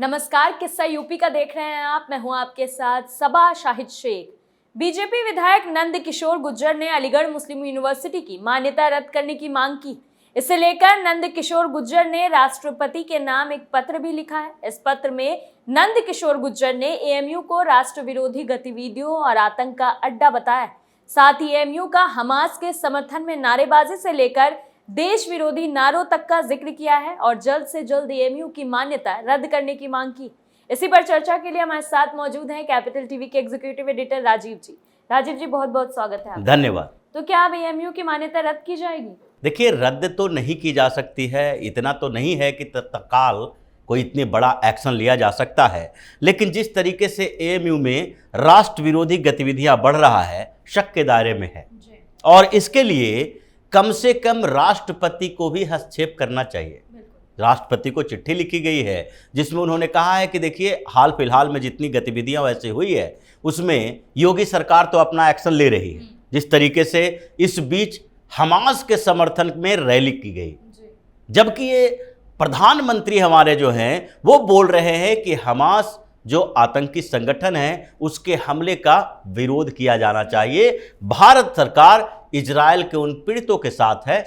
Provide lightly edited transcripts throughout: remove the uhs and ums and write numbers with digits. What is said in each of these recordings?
नमस्कार, किस्सा यूपी का देख रहे हैं आप। मैं हूं आपके साथ सबा शाहिद शेख। बीजेपी विधायक नंद किशोर गुर्जर ने अलीगढ़ मुस्लिम यूनिवर्सिटी की मान्यता रद्द करने की मांग की। इसे लेकर नंद किशोर गुर्जर ने राष्ट्रपति के नाम एक पत्र भी लिखा है। इस पत्र में नंद किशोर गुर्जर ने एएमयू को राष्ट्र विरोधी गतिविधियों और आतंक का अड्डा बताया। साथ ही एएमयू का हमास के समर्थन में नारेबाजी से लेकर देश विरोधी नारों तक का जिक्र किया है और जल्द से जल्द एएमयू की मान्यता रद्द करने की मांग की। इसी पर चर्चा के लिए हमारे साथ मौजूद हैं कैपिटल टीवी के एग्जीक्यूटिव एडिटर राजीव जी। राजीव जी, बहुत बहुत स्वागत है आपका। धन्यवाद। तो क्या अब एएमयू की मान्यता रद्द की जाएगी? देखिए, रद्द तो नहीं की जा सकती है, इतना तो नहीं है कि तत्काल कोई इतनी बड़ा एक्शन लिया जा सकता है, लेकिन जिस तरीके से एएमयू में राष्ट्र विरोधी गतिविधियां बढ़ रहा है, शक के दायरे में है और इसके लिए कम से कम राष्ट्रपति को भी हस्तक्षेप करना चाहिए। राष्ट्रपति को चिट्ठी लिखी गई है जिसमें उन्होंने कहा है कि देखिए, हाल फिलहाल में जितनी गतिविधियां वैसे हुई है उसमें योगी सरकार तो अपना एक्शन ले रही है। जिस तरीके से इस बीच हमास के समर्थन में रैली की गई, जबकि ये प्रधानमंत्री हमारे जो हैं वो बोल रहे हैं कि हमास जो आतंकी संगठन है उसके हमले का विरोध किया जाना चाहिए। भारत सरकार इजराइल के उन पीड़ितों के साथ है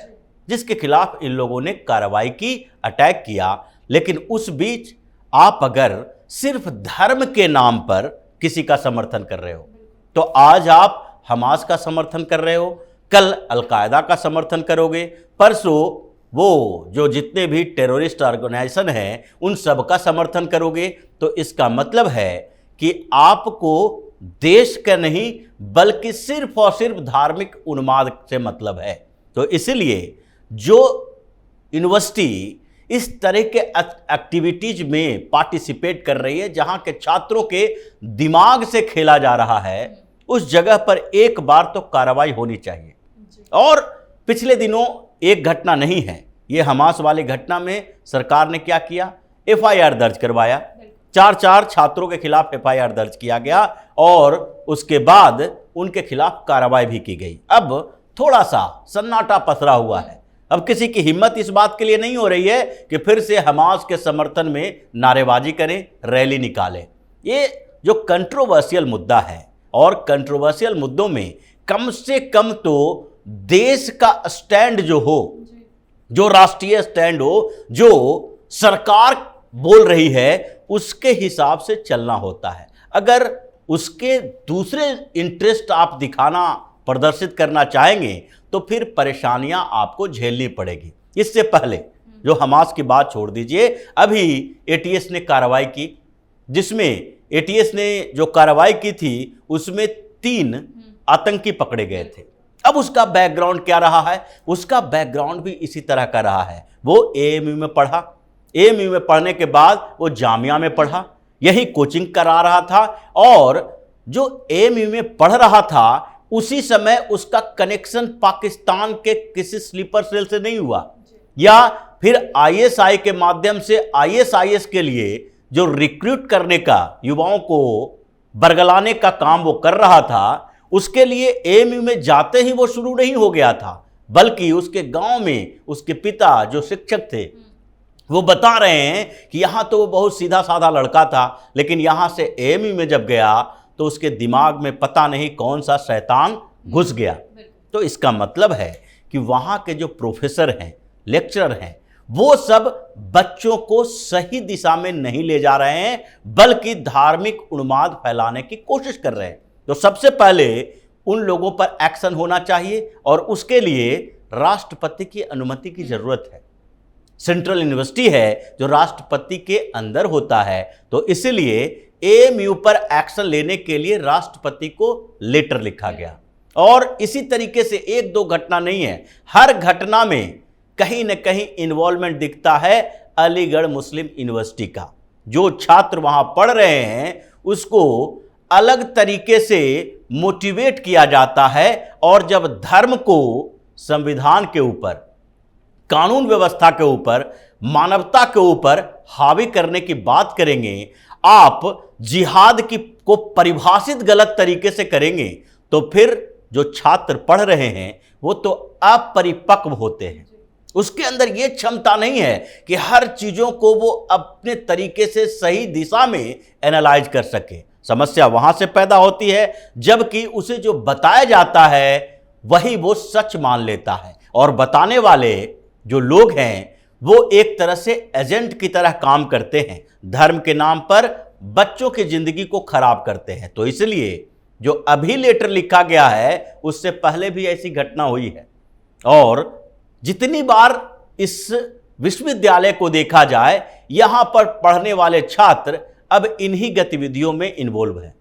जिसके खिलाफ इन लोगों ने कार्रवाई की, अटैक किया। लेकिन उस बीच आप अगर सिर्फ धर्म के नाम पर किसी का समर्थन कर रहे हो, तो आज आप हमास का समर्थन कर रहे हो, कल अलकायदा का समर्थन करोगे, परसों वो जो जितने भी टेररिस्ट ऑर्गेनाइजेशन हैं उन सब का समर्थन करोगे। तो इसका मतलब है कि आपको देश का नहीं बल्कि सिर्फ और सिर्फ धार्मिक उन्माद से मतलब है। तो इसलिए जो यूनिवर्सिटी इस तरह के एक्टिविटीज में पार्टिसिपेट कर रही है, जहां के छात्रों के दिमाग से खेला जा रहा है, उस जगह पर एक बार तो कार्रवाई होनी चाहिए। और पिछले दिनों एक घटना नहीं है, ये हमास वाली घटना में सरकार ने क्या किया, एफआईआर दर्ज करवाया। 4 छात्रों के खिलाफ एफआईआर दर्ज किया गया और उसके बाद उनके खिलाफ कार्रवाई भी की गई। अब थोड़ा सा सन्नाटा पसरा हुआ है। अब किसी की हिम्मत इस बात के लिए नहीं हो रही है कि फिर से हमास के समर्थन में नारेबाजी करें, रैली निकालें। ये जो कंट्रोवर्शियल मुद्दा है और कंट्रोवर्शियल मुद्दों में कम से कम तो देश का स्टैंड जो हो, जो राष्ट्रीय स्टैंड हो, जो सरकार बोल रही है उसके हिसाब से चलना होता है। अगर उसके दूसरे इंटरेस्ट आप दिखाना, प्रदर्शित करना चाहेंगे तो फिर परेशानियां आपको झेलनी पड़ेगी। इससे पहले जो हमास की बात छोड़ दीजिए, अभी एटीएस ने कार्रवाई की, जिसमें एटीएस ने जो कार्रवाई की थी उसमें 3 आतंकी पकड़े गए थे। अब उसका बैकग्राउंड क्या रहा है? उसका बैकग्राउंड भी इसी तरह का रहा है। वो एएमयू में पढ़ा, एएमयू में पढ़ने के बाद वो जामिया में पढ़ा, यही कोचिंग करा रहा था और जो एएमयू में पढ़ रहा था उसी समय उसका कनेक्शन पाकिस्तान के किसी स्लीपर सेल से नहीं हुआ, या फिर आईएसआई के माध्यम से आईएसआईएस के लिए जो रिक्रूट करने का, युवाओं को बरगलाने का काम वो कर रहा था, उसके लिए एएमयू में जाते ही वो शुरू नहीं हो गया था, बल्कि उसके गांव में उसके पिता जो शिक्षक थे वो बता रहे हैं कि यहाँ तो वो बहुत सीधा साधा लड़का था, लेकिन यहाँ से एएमयू में जब गया तो उसके दिमाग में पता नहीं कौन सा शैतान घुस गया। तो इसका मतलब है कि वहाँ के जो प्रोफेसर हैं, लेक्चरर हैं, वो सब बच्चों को सही दिशा में नहीं ले जा रहे हैं, बल्कि धार्मिक उन्माद फैलाने की कोशिश कर रहे हैं। तो सबसे पहले उन लोगों पर एक्शन होना चाहिए और उसके लिए राष्ट्रपति की अनुमति की जरूरत है। सेंट्रल यूनिवर्सिटी है जो राष्ट्रपति के अंदर होता है, तो इसलिए एएमयू पर एक्शन लेने के लिए राष्ट्रपति को लेटर लिखा गया। और इसी तरीके से 1-2 घटना नहीं है, हर घटना में कहीं न कहीं इन्वॉल्वमेंट दिखता है अलीगढ़ मुस्लिम यूनिवर्सिटी का। जो छात्र वहां पढ़ रहे हैं उसको अलग तरीके से मोटिवेट किया जाता है, और जब धर्म को संविधान के ऊपर, कानून व्यवस्था के ऊपर, मानवता के ऊपर हावी करने की बात करेंगे, आप जिहाद को परिभाषित गलत तरीके से करेंगे, तो फिर जो छात्र पढ़ रहे हैं वो तो अपरिपक्व होते हैं। उसके अंदर ये क्षमता नहीं है कि हर चीज़ों को वो अपने तरीके से सही दिशा में एनालाइज कर सके। समस्या वहाँ से पैदा होती है जबकि उसे जो बताया जाता है वही वो सच मान लेता है, और बताने वाले जो लोग हैं वो एक तरह से एजेंट की तरह काम करते हैं, धर्म के नाम पर बच्चों की जिंदगी को खराब करते हैं। तो इसलिए जो अभी लेटर लिखा गया है उससे पहले भी ऐसी घटना हुई है, और जितनी बार इस विश्वविद्यालय को देखा जाए यहाँ पर पढ़ने वाले छात्र अब इन्हीं गतिविधियों में इन्वॉल्व हैं।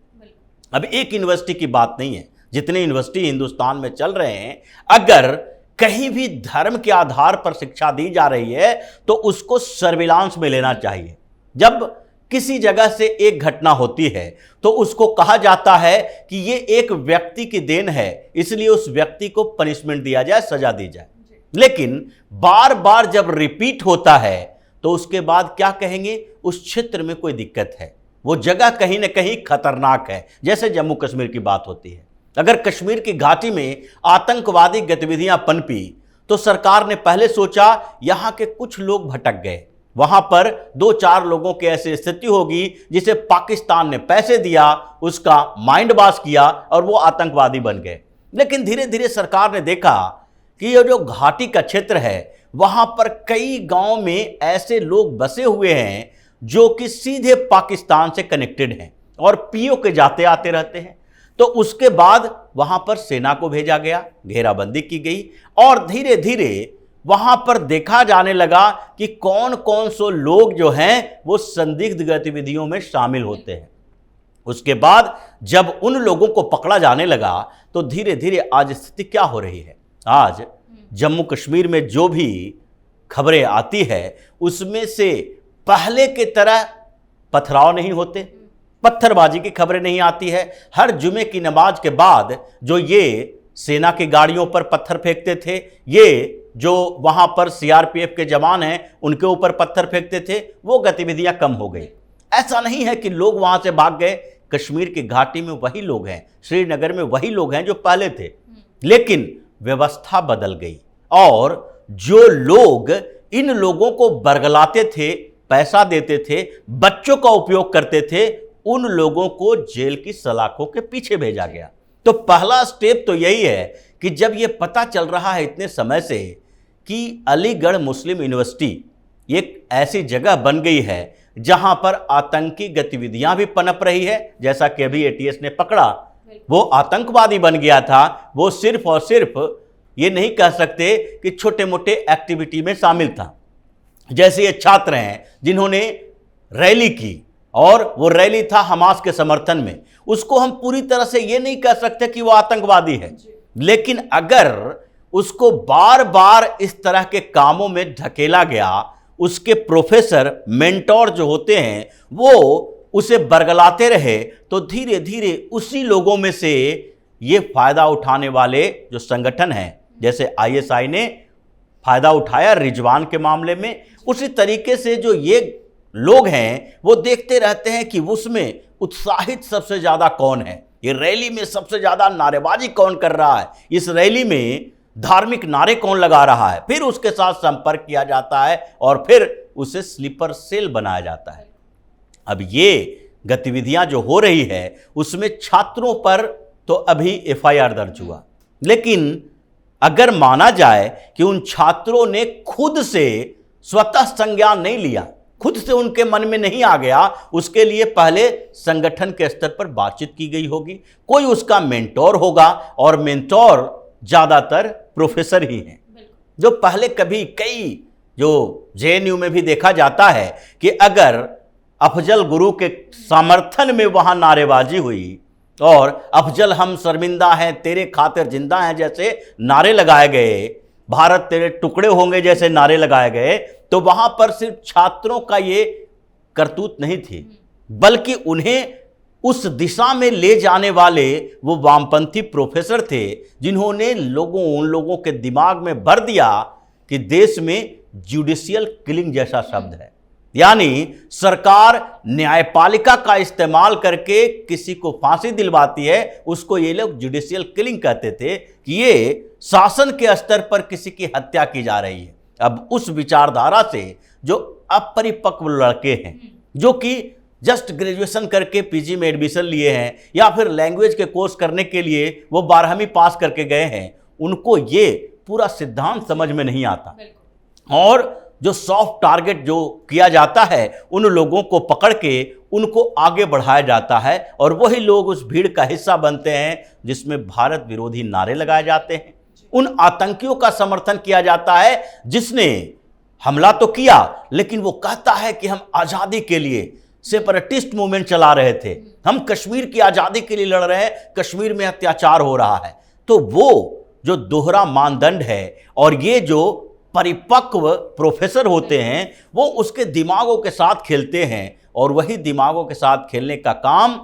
अब एक यूनिवर्सिटी की बात नहीं है, जितने यूनिवर्सिटी हिंदुस्तान में चल रहे हैं, अगर कहीं भी धर्म के आधार पर शिक्षा दी जा रही है तो उसको सर्विलांस में लेना चाहिए। जब किसी जगह से एक घटना होती है तो उसको कहा जाता है कि ये एक व्यक्ति की देन है, इसलिए उस व्यक्ति को पनिशमेंट दिया जाए, सजा दी जाए। लेकिन बार बार जब रिपीट होता है तो उसके बाद क्या कहेंगे, उस क्षेत्र में कोई दिक्कत है, वो जगह कहीं ना कहीं खतरनाक है। जैसे जम्मू कश्मीर की बात होती है, अगर कश्मीर की घाटी में आतंकवादी गतिविधियां पनपी तो सरकार ने पहले सोचा यहां के कुछ लोग भटक गए, वहां पर 2-4 लोगों की ऐसी स्थिति होगी जिसे पाकिस्तान ने पैसे दिया, उसका माइंड वॉश किया और वो आतंकवादी बन गए। लेकिन धीरे धीरे सरकार ने देखा कि ये जो घाटी का क्षेत्र है वहां पर कई गांव में ऐसे लोग बसे हुए हैं जो कि सीधे पाकिस्तान से कनेक्टेड हैं और पीओ के जाते आते रहते हैं। तो उसके बाद वहां पर सेना को भेजा गया, घेराबंदी की गई और धीरे धीरे वहां पर देखा जाने लगा कि कौन कौन सो लोग जो हैं वो संदिग्ध गतिविधियों में शामिल होते हैं। उसके बाद जब उन लोगों को पकड़ा जाने लगा तो धीरे धीरे आज स्थिति क्या हो रही है, आज जम्मू कश्मीर में जो भी खबरें आती है उसमें से पहले के तरह पथराव नहीं होते, पत्थरबाजी की खबरें नहीं आती है। हर जुमे की नमाज के बाद जो ये सेना की गाड़ियों पर पत्थर फेंकते थे, ये जो वहां पर सीआरपीएफ के जवान हैं उनके ऊपर पत्थर फेंकते थे, वो गतिविधियां कम हो गई। ऐसा नहीं है कि लोग वहां से भाग गए, कश्मीर की घाटी में वही लोग हैं, श्रीनगर में वही लोग हैं जो पहले थे, लेकिन व्यवस्था बदल गई और जो लोग इन लोगों को बरगलाते थे, पैसा देते थे, बच्चों का उपयोग करते थे, उन लोगों को जेल की सलाखों के पीछे भेजा गया। तो पहला स्टेप तो यही है कि जब ये पता चल रहा है इतने समय से कि अलीगढ़ मुस्लिम यूनिवर्सिटी एक ऐसी जगह बन गई है जहां पर आतंकी गतिविधियां भी पनप रही है, जैसा कि अभी एटीएस ने पकड़ा, वो आतंकवादी बन गया था, वो सिर्फ और सिर्फ ये नहीं कह सकते कि छोटे मोटे एक्टिविटी में शामिल था। जैसे ये छात्र हैं जिन्होंने रैली की और वो रैली था हमास के समर्थन में, उसको हम पूरी तरह से ये नहीं कह सकते कि वो आतंकवादी है, लेकिन अगर उसको बार बार इस तरह के कामों में ढकेला गया, उसके प्रोफेसर मेंटोर जो होते हैं वो उसे बरगलाते रहे, तो धीरे धीरे उसी लोगों में से ये फायदा उठाने वाले जो संगठन हैं, जैसे आईएसआई ने फायदा उठाया रिजवान के मामले में, उसी तरीके से जो ये लोग हैं वो देखते रहते हैं कि उसमें उत्साहित सबसे ज्यादा कौन है, ये रैली में सबसे ज्यादा नारेबाजी कौन कर रहा है, इस रैली में धार्मिक नारे कौन लगा रहा है, फिर उसके साथ संपर्क किया जाता है और फिर उसे स्लीपर सेल बनाया जाता है। अब ये गतिविधियां जो हो रही है उसमें छात्रों पर तो अभी एफआईआर दर्ज हुआ, लेकिन अगर माना जाए कि उन छात्रों ने खुद से स्वतः संज्ञान नहीं लिया, खुद से उनके मन में नहीं आ गया, उसके लिए पहले संगठन के स्तर पर बातचीत की गई होगी, कोई उसका मेंटोर होगा और मेंटोर ज्यादातर प्रोफेसर ही हैं जो पहले कभी कई जो जेएनयू में भी देखा जाता है कि अगर अफजल गुरु के समर्थन में वहां नारेबाजी हुई और अफजल हम शर्मिंदा हैं, तेरे खातिर जिंदा हैं जैसे नारे लगाए गए, भारत तेरे टुकड़े होंगे जैसे नारे लगाए गए, तो वहां पर सिर्फ छात्रों का ये करतूत नहीं थी, बल्कि उन्हें उस दिशा में ले जाने वाले वो वामपंथी प्रोफेसर थे जिन्होंने उन लोगों के दिमाग में भर दिया कि देश में जुडिशियल किलिंग जैसा शब्द है, यानी सरकार न्यायपालिका का इस्तेमाल करके किसी को फांसी दिलवाती है, उसको ये लोग जुडिशियल किलिंग कहते थे कि ये शासन के स्तर पर किसी की हत्या की जा रही है। अब उस विचारधारा से जो अपरिपक्व लड़के हैं, जो कि जस्ट ग्रेजुएशन करके पीजी में एडमिशन लिए हैं या फिर लैंग्वेज के कोर्स करने के लिए वो 12वीं पास करके गए हैं, उनको ये पूरा सिद्धांत समझ में नहीं आता। और जो सॉफ्ट टारगेट जो किया जाता है, उन लोगों को पकड़ के उनको आगे बढ़ाया जाता है और वही लोग उस भीड़ का हिस्सा बनते हैं जिसमें भारत विरोधी नारे लगाए जाते हैं। उन आतंकियों का समर्थन किया जाता है जिसने हमला तो किया, लेकिन वो कहता है कि हम आज़ादी के लिए सेपरेटिस्ट मूवमेंट चला रहे थे, हम कश्मीर की आज़ादी के लिए लड़ रहे हैं, कश्मीर में अत्याचार हो रहा है। तो वो जो दोहरा मानदंड है और ये जो परिपक्व प्रोफेसर होते हैं, वो उसके दिमागों के साथ खेलते हैं और वही दिमागों के साथ खेलने का काम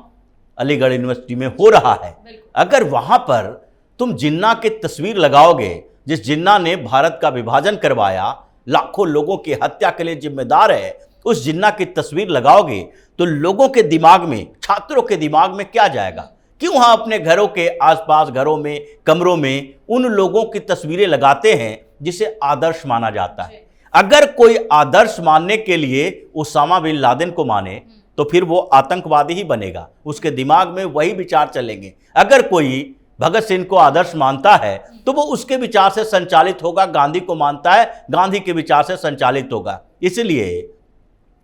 अलीगढ़ यूनिवर्सिटी में हो रहा है। अगर वहाँ पर तुम जिन्ना की तस्वीर लगाओगे, जिस जिन्ना ने भारत का विभाजन करवाया, लाखों लोगों की हत्या के लिए जिम्मेदार है, उस जिन्ना की तस्वीर लगाओगे तो लोगों के दिमाग में, छात्रों के दिमाग में क्या जाएगा? क्यों वहाँ अपने घरों के आसपास, घरों में, कमरों में उन लोगों की तस्वीरें लगाते हैं जिसे आदर्श माना जाता है? अगर कोई आदर्श मानने के लिए उसामा बिन लादेन को माने तो फिर वो आतंकवादी ही बनेगा, उसके दिमाग में वही विचार चलेंगे। अगर कोई भगत सिंह को आदर्श मानता है तो वो उसके विचार से संचालित होगा, गांधी को मानता है, गांधी के विचार से संचालित होगा। इसलिए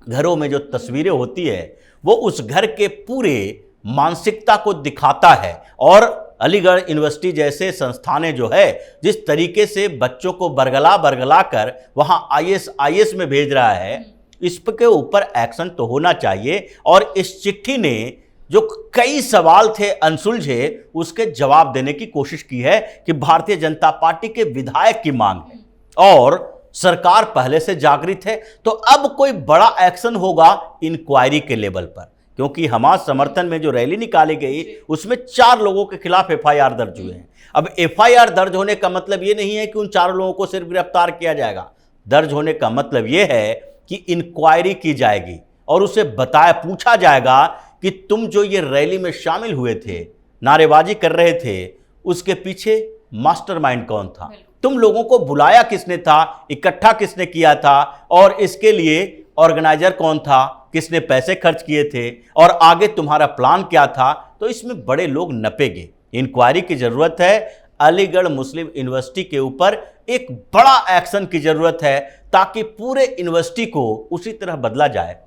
घरों में जो तस्वीरें होती है वो उस घर के पूरे मानसिकता को दिखाता है। और अलीगढ़ यूनिवर्सिटी जैसे संस्थानें जो है, जिस तरीके से बच्चों को बरगला कर वहाँ आईएएस में भेज रहा है, इसके ऊपर एक्शन तो होना चाहिए। और इस चिट्ठी ने जो कई सवाल थे अनसुलझे, उसके जवाब देने की कोशिश की है कि भारतीय जनता पार्टी के विधायक की मांग है और सरकार पहले से जागृत है। तो अब कोई बड़ा एक्शन होगा इंक्वायरी के लेवल पर, क्योंकि हमारे समर्थन में जो रैली निकाली गई उसमें 4 लोगों के खिलाफ एफआईआर दर्ज हुए हैं। अब एफआईआर दर्ज होने का मतलब ये नहीं है कि उन 4 लोगों को सिर्फ गिरफ्तार किया जाएगा। दर्ज होने का मतलब ये है कि इंक्वायरी की जाएगी और उसे पूछा जाएगा कि तुम जो ये रैली में शामिल हुए थे, नारेबाजी कर रहे थे, उसके पीछे मास्टरमाइंड कौन था? तुम लोगों को बुलाया किसने था, इकट्ठा किसने किया था, और इसके लिए ऑर्गेनाइजर कौन था, किसने पैसे खर्च किए थे, और आगे तुम्हारा प्लान क्या था? तो इसमें बड़े लोग नपेंगे। इंक्वायरी की जरूरत है। अलीगढ़ मुस्लिम यूनिवर्सिटी के ऊपर एक बड़ा एक्शन की जरूरत है ताकि पूरे यूनिवर्सिटी को उसी तरह बदला जाए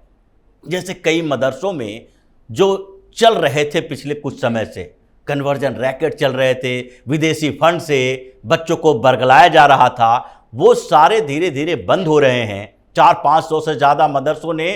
जैसे कई मदरसों में जो चल रहे थे पिछले कुछ समय से। कन्वर्जन रैकेट चल रहे थे, विदेशी फंड से बच्चों को बरगलाया जा रहा था, वो सारे धीरे धीरे बंद हो रहे हैं। 400-500 से ज़्यादा मदरसों ने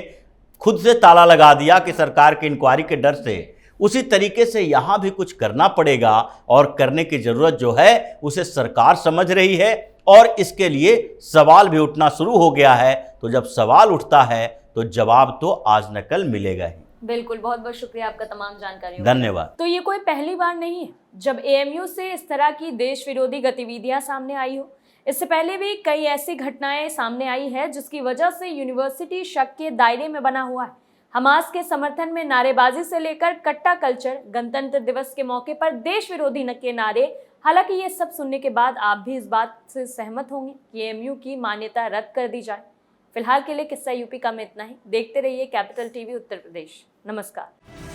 खुद से ताला लगा दिया कि सरकार की इंक्वायरी के डर से। उसी तरीके से यहाँ भी कुछ करना पड़ेगा और करने की ज़रूरत जो है उसे सरकार समझ रही है और इसके लिए सवाल भी उठना शुरू हो गया है। तो जब सवाल उठता है तो जवाब तो आज न कल मिलेगा ही। बिल्कुल, बहुत बहुत शुक्रिया आपका तमाम जानकारी। धन्यवाद। तो ये कोई पहली बार नहीं है जब एएमयू से इस तरह की देश विरोधी गतिविधियां सामने आई हो। इससे पहले भी कई ऐसी घटनाएं सामने आई है जिसकी वजह से यूनिवर्सिटी शक के दायरे में बना हुआ है। हमास के समर्थन में नारेबाजी से लेकर कट्टा कल्चर, गणतंत्र दिवस के मौके पर देश विरोधी के नारे। हालांकि ये सब सुनने के बाद आप भी इस बात से सहमत होंगे कि एएमयू की मान्यता रद्द कर दी जाए। फिलहाल के लिए किस्सा यूपी का में इतना ही। देखते रहिए कैपिटल टीवी उत्तर प्रदेश। नमस्कार।